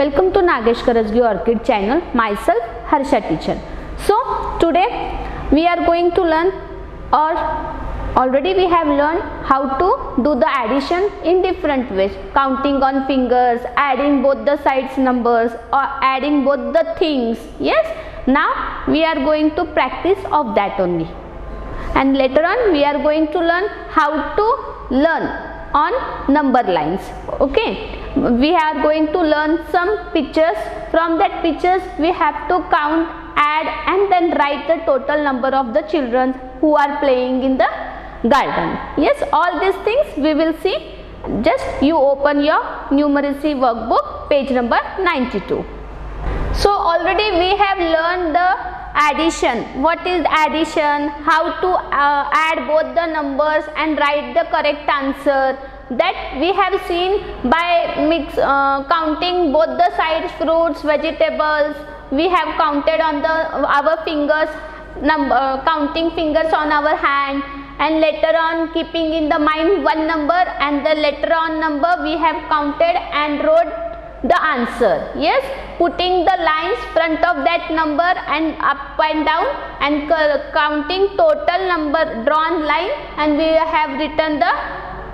Welcome to Nagesh Karajagi Orchid channel. Myself Harsha teacher. So today we are going to learn, or already we have learned how to do the addition in different ways, counting on fingers, adding both the sides numbers, or adding both the things. Yes, now we are going to practice of that only, and later on we are going to learn how to learn on number lines. Okay, we are going to learn some pictures. From that pictures we have to count, add, and then write the total number of the children who are playing in the garden. Yes, all these things we will see. Just you open your numeracy workbook, page number 92. So already we have learned the addition. What is addition? How to add both the numbers and write the correct answer. That we have seen by counting both the sides, fruits, vegetables. We have counted on our fingers, counting fingers on our hand, and later on keeping in the mind one number, and the later on number we have counted and wrote the answer. Yes, putting the lines front of that number and up and down, and counting total number drawn line, and we have written the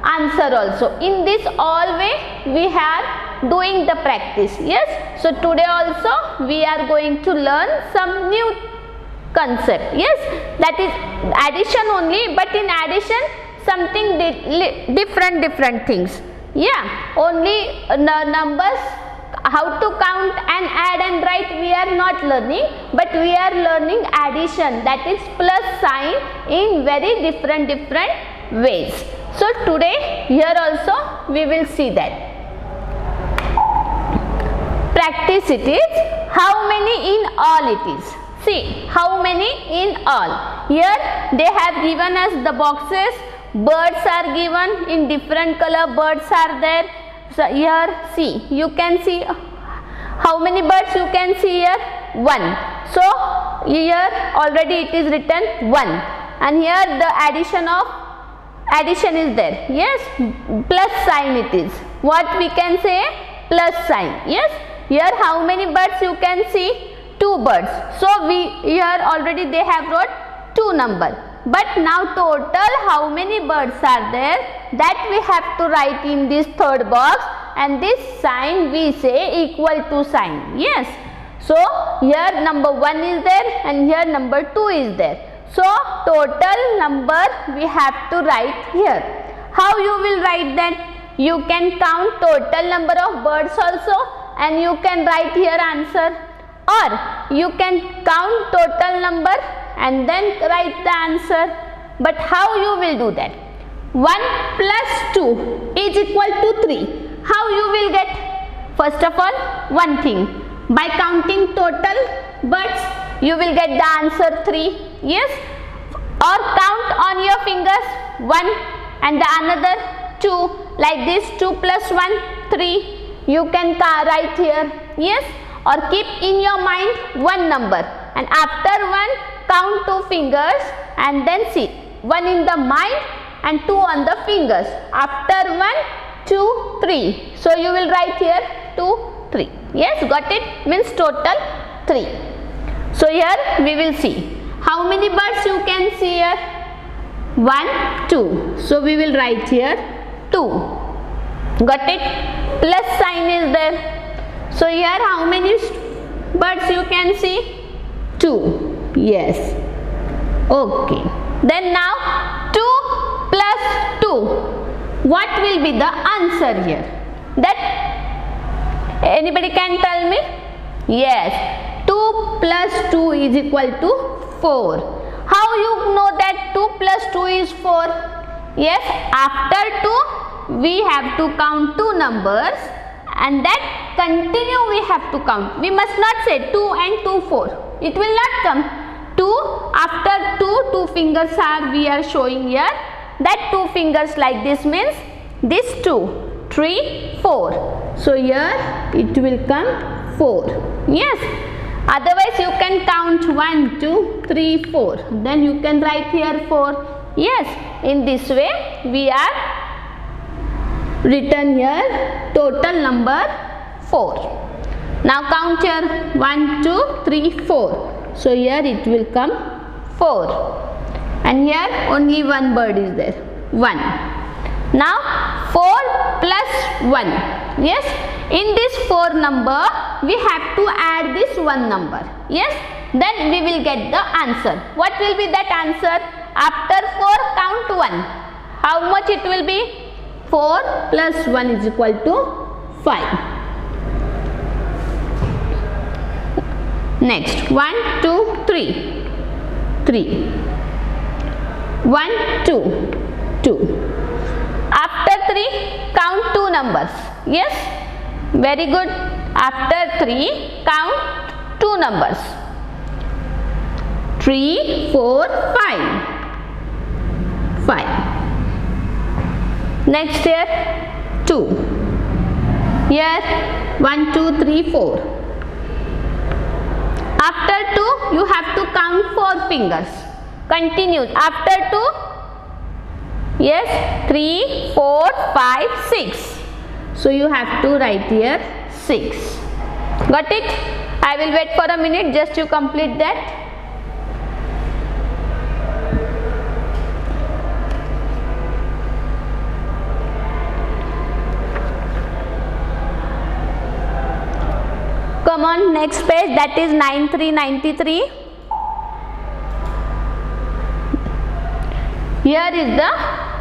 answer also. In this all way we are doing the practice. Yes, so today also we are going to learn some new concept. Yes, that is addition only, but in addition something different things. Yeah, only numbers, how to count and add and write we are not learning, but we are learning addition, that is plus sign, in very different ways. So today here also we will see that. Practice it is how many in all it is. See how many in all. Here they have given us the boxes. Birds are given in different color. Birds are there. So here see, you can see how many birds you can see here. 1. So here already it is written 1, and here the addition is there. Yes, plus sign it is. What we can say? Plus sign. Yes, here how many birds you can see? 2 birds. So here already they have wrote 2 number. But now total how many birds are there, that we have to write in this third box, and this sign we say equal to sign. Yes, so here number 1 is there, and here number 2 is there. So total number we have to write here. How you will write that? You can count total number of birds also, and you can write here answer, or you can count total number and then write the answer. But how you will do that? 1 plus 2 is equal to 3. How you will get? First of all, one thing, by counting total birds you will get the answer 3. Yes, or count on your fingers 1 and the another 2, like this. 2 plus 1, 3. You can write here. Yes, or keep in your mind one number, and after 1 count 2 fingers, and then see 1 in the mind and 2 on the fingers. After 1, 2, 3. So you will write here 2, 3. Yes, got it? Means total 3. So here we will see how many birds you can see here. 1, 2. So we will write here 2. Got it? Plus sign is there. So here how many birds you can see? 2. Yes. Okay. Then now 2 plus 2. What will be the answer here? That anybody can tell me? Yes. 2 plus 2 is equal to 4. How you know that 2 plus 2 is 4? Yes. After 2 we have to count 2 numbers, and that continue we have to count. We must not say 2 and 2, 4. It will not come. 2 after 2 fingers are we are showing here. That 2 fingers like this means this 2, 3, 4. So here it will come 4. Yes. Otherwise you can count 1, 2, 3, 4. Then you can write here 4. Yes. In this way we are written here total number 4. Now count here 1, 2, 3, 4. So here it will come 4. And here only one bird is there, 1. Now 4 plus 1. Yes, in this 4 number we have to add this 1 number. Yes, then we will get the answer. What will be that answer? After 4 count 1. How much it will be? 4 plus 1 is equal to 5. Next 1, 2, 3. 3. 1, 2. 2. After 3 count 2 numbers. Yes, very good. After 3 count 2 numbers. 3, 4, 5. 5. Next here 2. Here 1, 2, 3, 4. After 2 you have to count 4 fingers. Continue. After 2, yes, 3, 4, 5, 6. So you have to write here 6. Got it? I will wait for a minute just to complete that. Come on, next page, that is 9393. Here is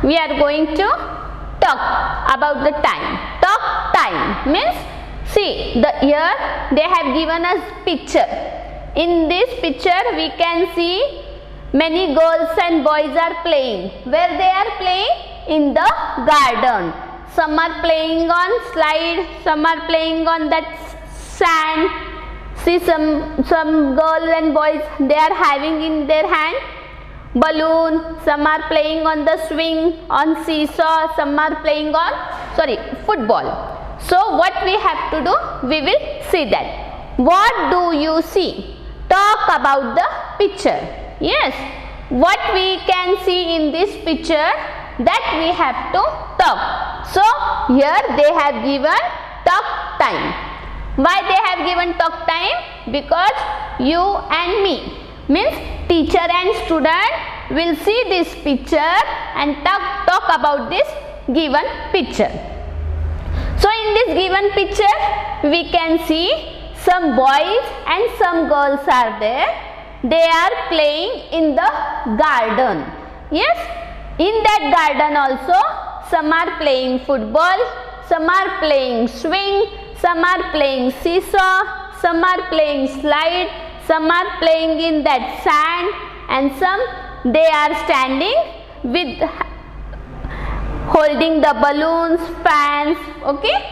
we are going to talk about the time. Talk time means, see, here they have given us picture. In this picture we can see many girls and boys are playing. Where they are playing? In the garden. Some are playing on slide, some are playing on that sand. See, some girls and boys, they are having in their hand balloon. Some are playing on the swing, on seesaw. Some are playing on football. So what we have to do? We will see that. What do you see? Talk about the picture. Yes, what we can see in this picture, that we have to talk. So here they have given talk time. Why they have given talk time? Because you and me, means teacher and student, will see this picture and talk about this given picture. So in this given picture we can see some boys and some girls are there. They are playing in the garden. Yes, in that garden also some are playing football, some are playing swing, some are playing seesaw, some are playing slide, some are playing in that sand, and some they are standing with holding the balloons, fans. Okay,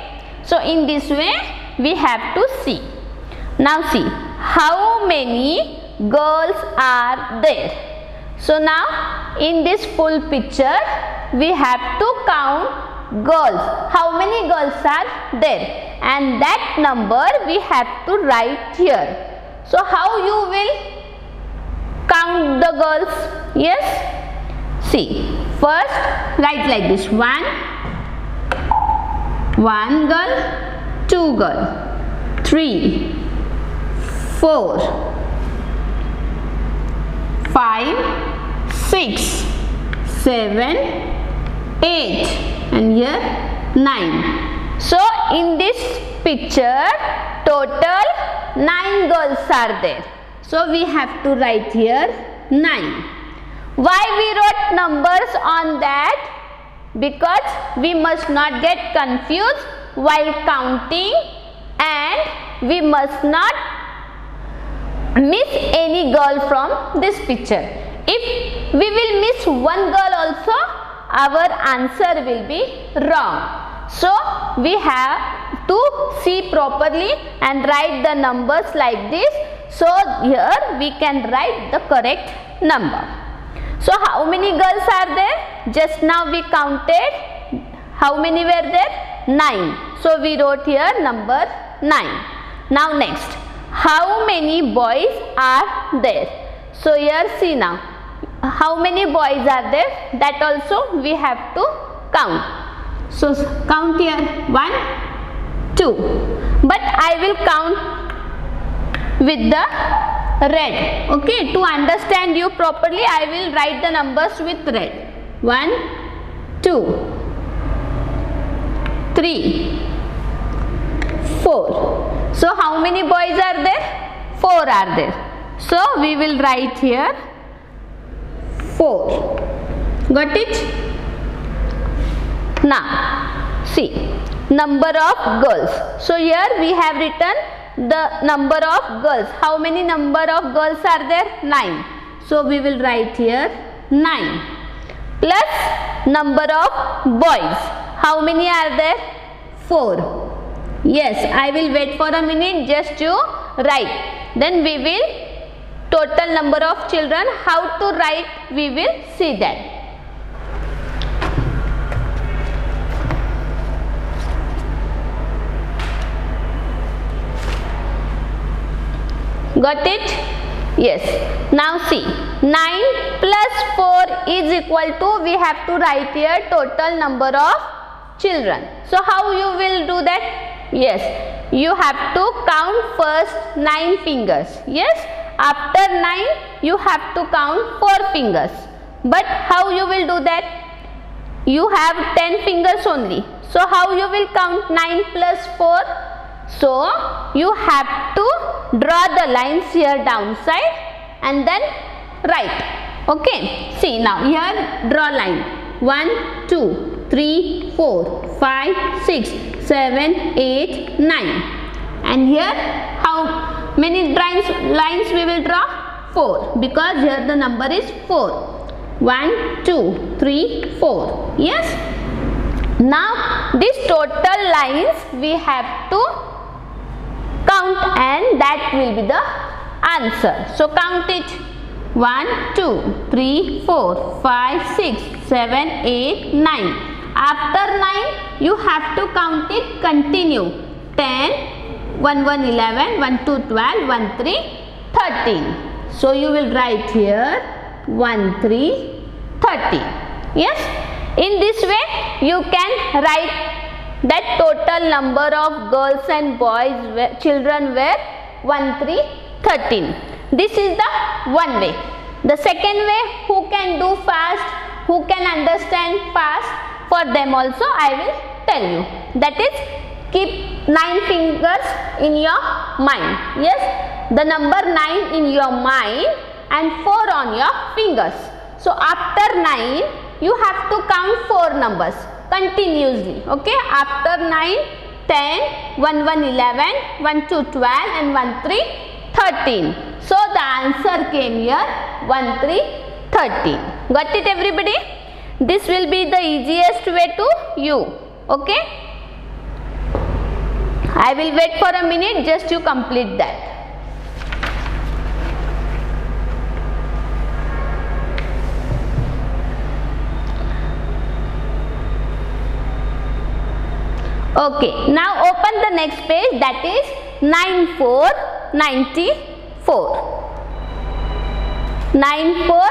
so in this way we have to see. Now see, how many girls are there? So now in this full picture we have to count girls. How many girls are there? And that number we have to write here. So how you will count the girls? Yes, see, first write like this: 1 girl, 2 girl, 3, 4, 5, 6, 7, 8, and here 9. So in this picture total 9 girls are there. So we have to write here 9. Why we wrote numbers on that? Because we must not get confused while counting, and we must not miss any girl from this picture. If we will miss one girl also, our answer will be wrong. So we have to see properly and write the numbers like this. So here we can write the correct number. So how many girls are there? Just now we counted. How many were there? 9. So we wrote here number 9. Now next, how many boys are there? So here see now, how many boys are there? That also we have to count. So count here: 1, 2. But I will count with the red. Okay, to understand you properly, I will write the numbers with red. 1, 2, 3, 4. So how many boys are there? 4 are there. So we will write here 4. Got it? Now see, number of girls. So here we have written the number of girls. How many number of girls are there? 9. So we will write here 9 plus number of boys. How many are there? 4. Yes, I will wait for a minute just to write. Then we will total number of children. How to write, we will see that. Got it? Yes. Now see, 9 plus 4 is equal to, we have to write here total number of children. So how you will do that? Yes, you have to count first 9 fingers. Yes, after 9 you have to count 4 fingers. But how you will do that? You have 10 fingers only. So how you will count 9 plus 4? So you have to draw the lines here downside and then write. Okay, see now here draw line. 1, 2, 3, 4, 5, 6, 7, 8, 9. And here how many lines we will draw? 4, because here the number is 4. 1, 2, 3, 4. Yes. Now these total lines we have to count and that will be the answer. So count it. 1, 2, 3, 4, 5, 6, 7, 8, 9. After 9 you have to count it continue. 10, 1, 1, 11, 1, 2, 12, 1, 3, 13. So you will write here 1, 3, 13. Yes. In this way you can write that total number of girls and boys, children were 1, 3, 13. This is the one way. The second way, who can do fast, who can understand fast, for them also I will tell you. That is, keep 9 fingers in your mind. Yes, the number 9 in your mind and 4 on your fingers. So after 9 you have to count 4 numbers continuously. Okay, after 9, 10, 1, 1, 11, 1, 2, 12 and 1, 3, 13. So the answer came here 1, 3, 13. Got it everybody? This will be the easiest way to you. Okay, I will wait for a minute just to complete that. Okay, now open the next page, that is 9, 4, 94. 9, 4,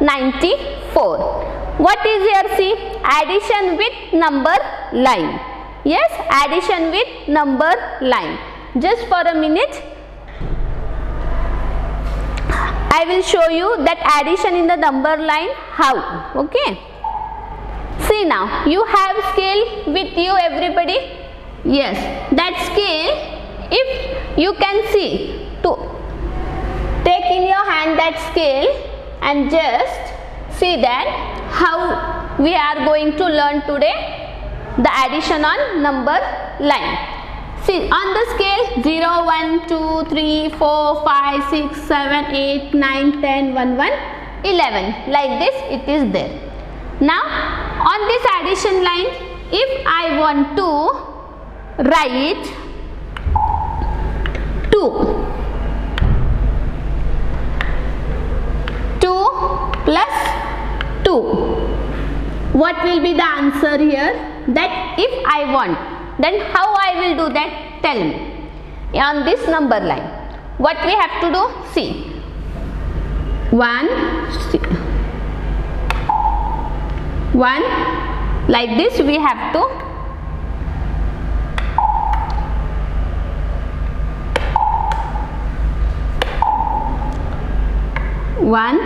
94. What is here? See, addition with number line. Yes, addition with number line. Just for a minute, I will show you that addition in the number line how. Okay. See now, you have scale with you everybody. Yes, that scale, if you can see, to take in your hand that scale and just see that how we are going to learn today the addition on number line. See, on the scale 0, 1, 2, 3, 4, 5, 6, 7, 8, 9, 10, 1, 1, 11. Like this it is there. Now on this addition line, if I want to write 2 plus 2, what will be the answer here? That if I want, then how I will do that? Tell me. On this number line, what we have to do? See, 1, like this we have to 1,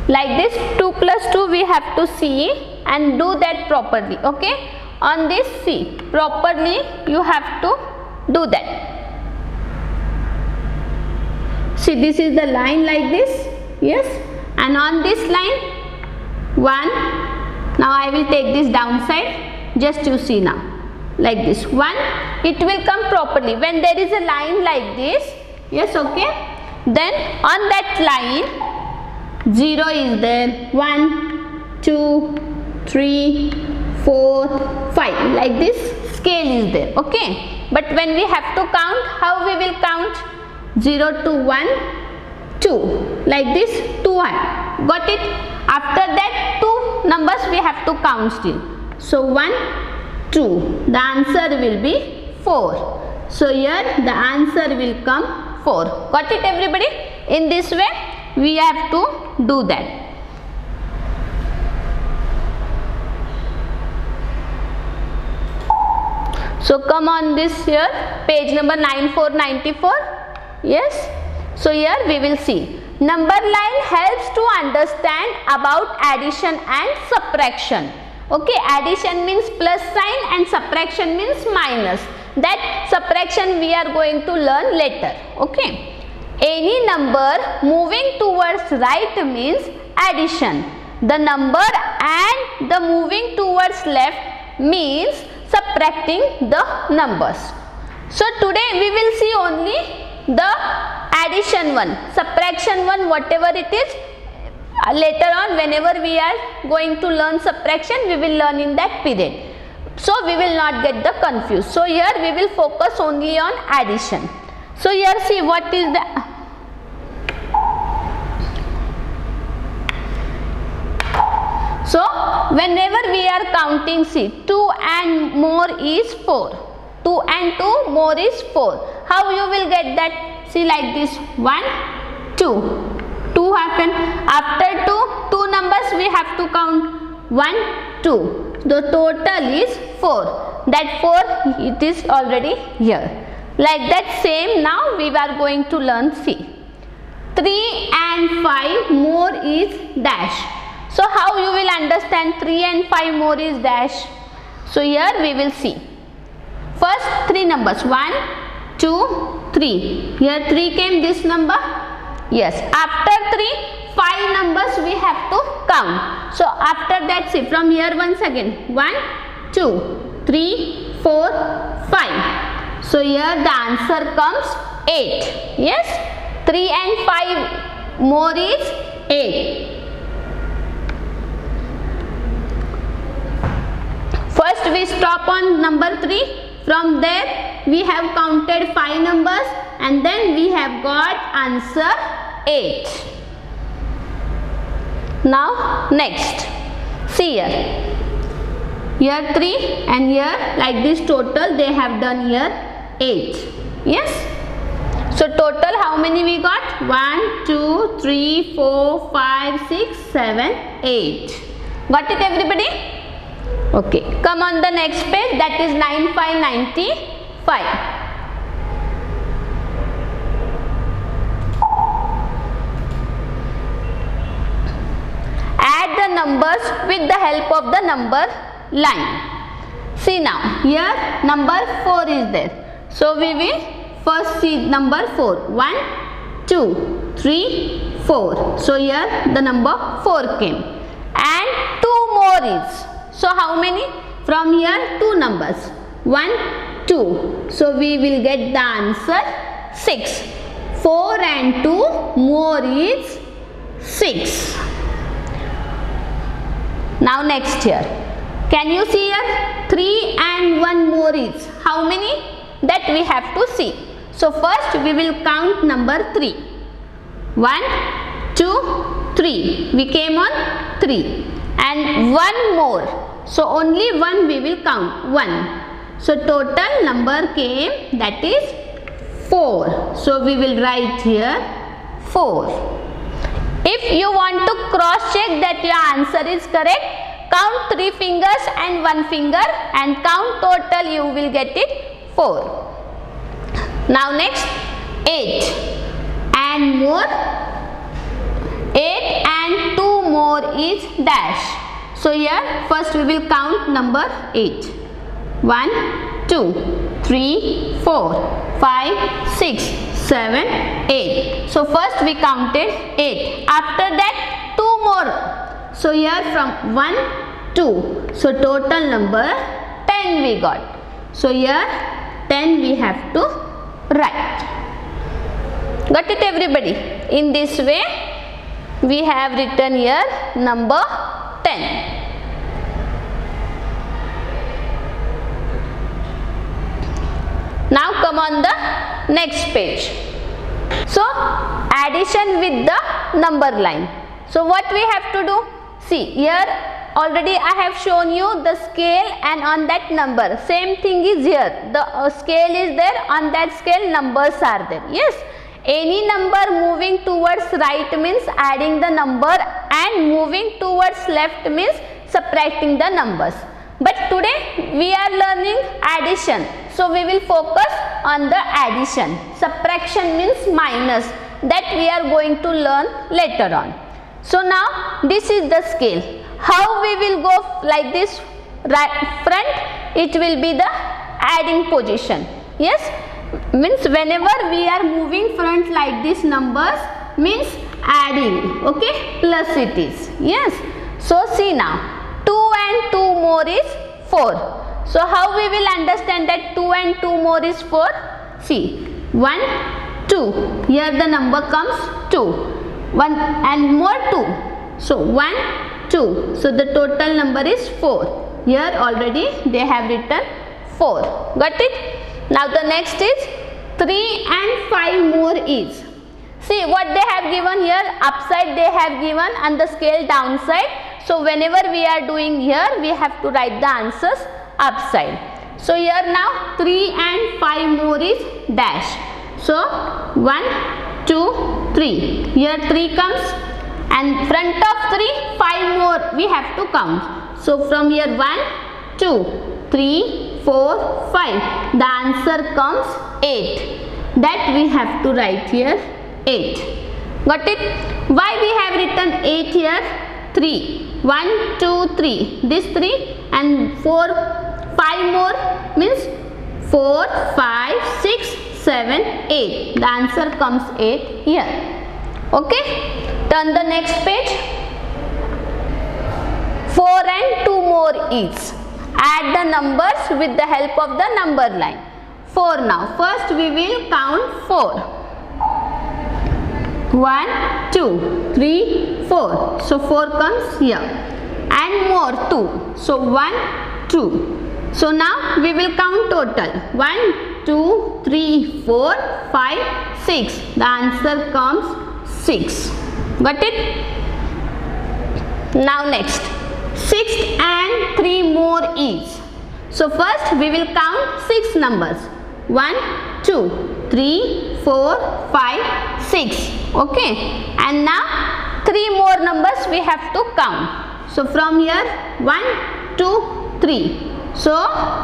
like this. 2 plus 2 we have to see and do that properly. Okay, on this see properly you have to do that. See, this is the line like this, yes, and on this line 1. Now I will take this downside, just you see now, like this 1, it will come properly when there is a line like this, yes, okay. Then on that line 0 is there, 1, 2, 3, 4, 5, like this scale is there, okay. But when we have to count, how we will count? 0 to 1, 2, like this 2, 1, got it? After that 2 numbers we have to count still. So 1, 2, the answer will be 4. So here the answer will come 4. Got it everybody? In this way we have to do that. So come on this here, page number 9494. Yes. So here we will see. Number line helps to understand about addition and subtraction. Okay, addition means plus sign and subtraction means minus. That subtraction we are going to learn later. Okay. Any number moving towards right means addition. The number and the moving towards left means subtracting the numbers. So today we will see only the addition one, subtraction one, whatever it is. Later on whenever we are going to learn subtraction, we will learn in that period. So we will not get the confused. So here we will focus only on addition. So here see what is the so whenever we are counting, see 2 and more is 4. 2 and 2 more is 4. How you will get that? See like this 1, 2. 2 happen. After 2 numbers we have to count 1, 2. The total is 4. That 4 it is already here. Like that same now we are going to learn C. 3 and 5 more is dash. So how you will understand 3 and 5 more is dash? So here we will see. First 3 numbers 1, 2, 3. Here 3 came this number. Yes. After 3, 5 numbers we have to count. So after that see from here once again 1, 2, 3, 4, 5. So here the answer comes 8. Yes. 3 and 5 more is 8. First we stop on number 3. From there we have counted 5 numbers and then we have got answer 8. Now next, see here. Here 3 and here like this total they have done here 8. Yes. So total how many we got? 1, 2, 3, 4, 5, 6, 7, 8. Got it everybody? Okay, come on the next page, that is 9595. Add the numbers with the help of the number line. See now, here number 4 is there. So we will first see number 4. 1, 2, 3, 4. So here the number 4 came. And 2 more is. So how many? From here 2 numbers 1, 2. So we will get the answer 6. 4 and 2 more is 6. Now next here. Can you see here? 3 and 1 more is how many? That we have to see. So first we will count number 3. 1, 2, 3. We came on 3. And 1 more. So only 1 we will count. 1. So total number came, that is 4. So we will write here 4. If you want to cross check that your answer is correct, count 3 fingers and 1 finger and count total, you will get it 4. Now next 8 and more, 8 and 2 more is dash. So here first we will count number 8. 1, 2, 3, 4, 5, 6, 7, 8. So first we counted 8. After that 2 more. So here from 1, 2. So total number 10 we got. So here 10 we have to write. Got it everybody? In this way we have written here number 10. Now come on the next page. So addition with the number line. So what we have to do? See here already I have shown you the scale and on that number. Same thing is here. The scale is there, on that scale numbers are there. Yes. Any number moving towards right means adding the number and moving towards left means subtracting the numbers. But today we are learning addition. So we will focus on the addition. Subtraction means minus, that we are going to learn later on. So now this is the scale. How we will go like this right front? It will be the adding position. Yes, means whenever we are moving front like this numbers means adding. Okay, plus it is. Yes. So see now 2 and 2 more is 4. So how we will understand that 2 and 2 more is 4? See 1, 2. Here the number comes 2. 1 and more 2. So 1, 2. So the total number is 4. Here already they have written 4. Got it? Now the next is 3 and 5 more is. See what they have given here, upside they have given and the scale downside. So whenever we are doing here, we have to write the answers upside. So here now 3 and 5 more is dash. So 1, 2, 3. Here 3 comes and front of 3, 5 more we have to count. So from here 1, 2, 3, 4, 5. The answer comes 8. That we have to write here 8. Got it? Why we have written 8 here? 3. 1, 2, 3. This 3 and 4, 5 more means 4, 5, 6, 7, 8. The answer comes 8 here. Okay? Turn the next page. 4 and 2 more is. Add the numbers with the help of the number line. 4 now. First we will count 4. 1, 2, 3, 4. So 4 comes here. And more 2. So 1, 2. So now we will count total. 1, 2, 3, 4, 5, 6. The answer comes 6. Got it? Now next. 6 and 3 more is. So first we will count 6 numbers. 1, 2, 3, 4, 5, 6. Okay. And now 3 more numbers we have to count. So from here 1, 2, 3. So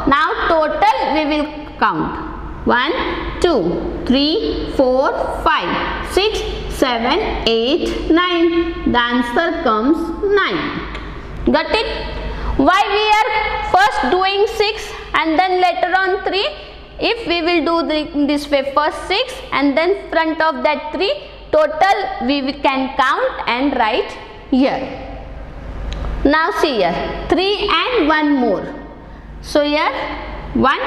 now total we will count. 1, 2, 3, 4, 5, 6, 7, 8, 9. The answer comes 9. Got it? Why we are first doing 6 and then later on 3? If we will do this way, first 6 and then front of that 3, total we can count and write here. Now see here 3 and 1 more. So here 1,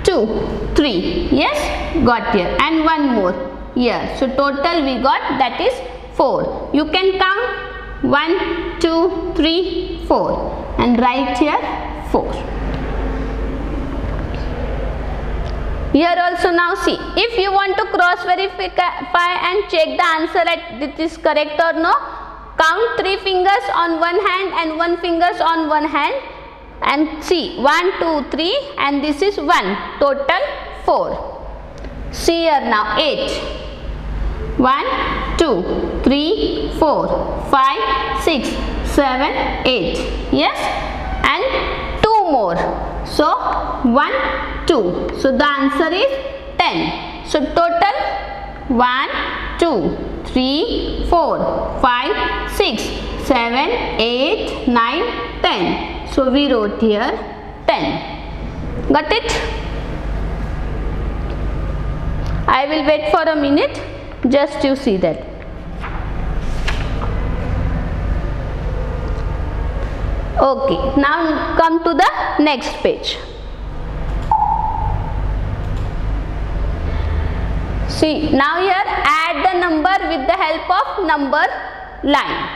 2, 3. Yes, got here, and 1 more here. So total we got, that is 4. You can count 1, 2, 3, 4 and write here 4. Here also now see, if you want to cross verify and check the answer that it is correct or no, count 3 fingers on one hand and 1 fingers on one hand and see 1, 2, 3 and this is 1, total 4. See here now 8. 1, 2, 3, 4, 5, 6, 7, 8. Yes, and 2 more. So 1, 2. So the answer is 10. So total 1, 2, 3, 4, 5, 6, 7, 8, 9, 10. So we wrote here 10. Got it? I will wait for a minute, just you see that. Okay, now come to the next page. See, now here add the number with the help of number line.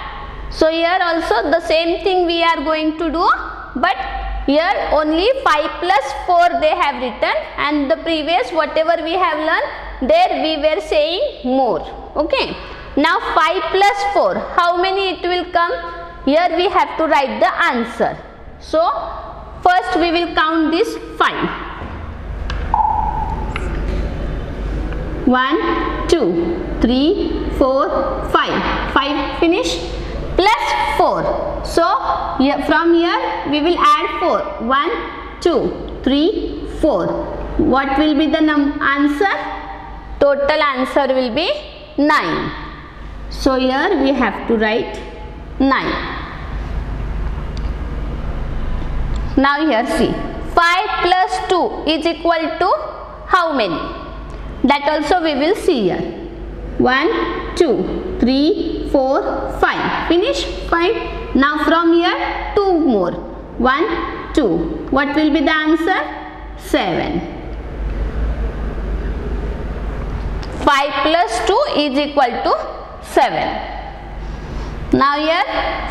So here also the same thing we are going to do, but here only 5 plus 4 they have written, and the previous whatever we have learned, there we were saying more. Okay. Now 5 plus 4, how many it will come? Here we have to write the answer. So first we will count this 5. 1, 2, 3, 4, 5. 5 finish. Plus 4. So here, from here we will add 4. 1, 2, 3, 4. What will be the answer? Total answer will be 9. So here we have to write 9. Now here see, 5 plus 2 is equal to how many? That also we will see here. 1, 2, 3, 4, 5. Finish 5. Now from here 2 more. 1, 2. What will be the answer? 7. 5 plus 2 is equal to 7. Now here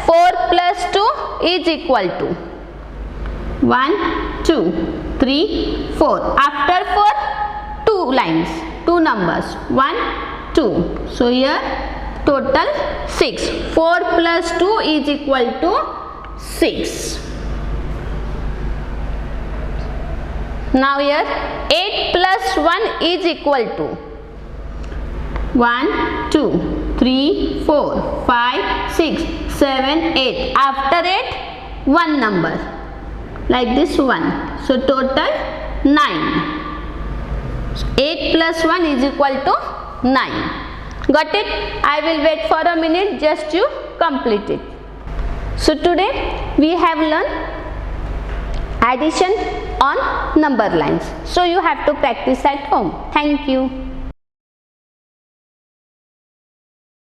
4 plus 2 is equal to 1, 2, 3, 4. After 4, 2 lines, 2 numbers. 1, 2. So here total 6. 4 plus 2 is equal to 6. Now here 8 plus 1 is equal to 1, 2, 3, 4, 5, 6, 7, 8. After 8, 1 number. Like this 1. So total 9. 8 plus 1 is equal to 9. Got it? I will wait for a minute, just you complete it. So today we have learned addition on number lines. So you have to practice at home. Thank you.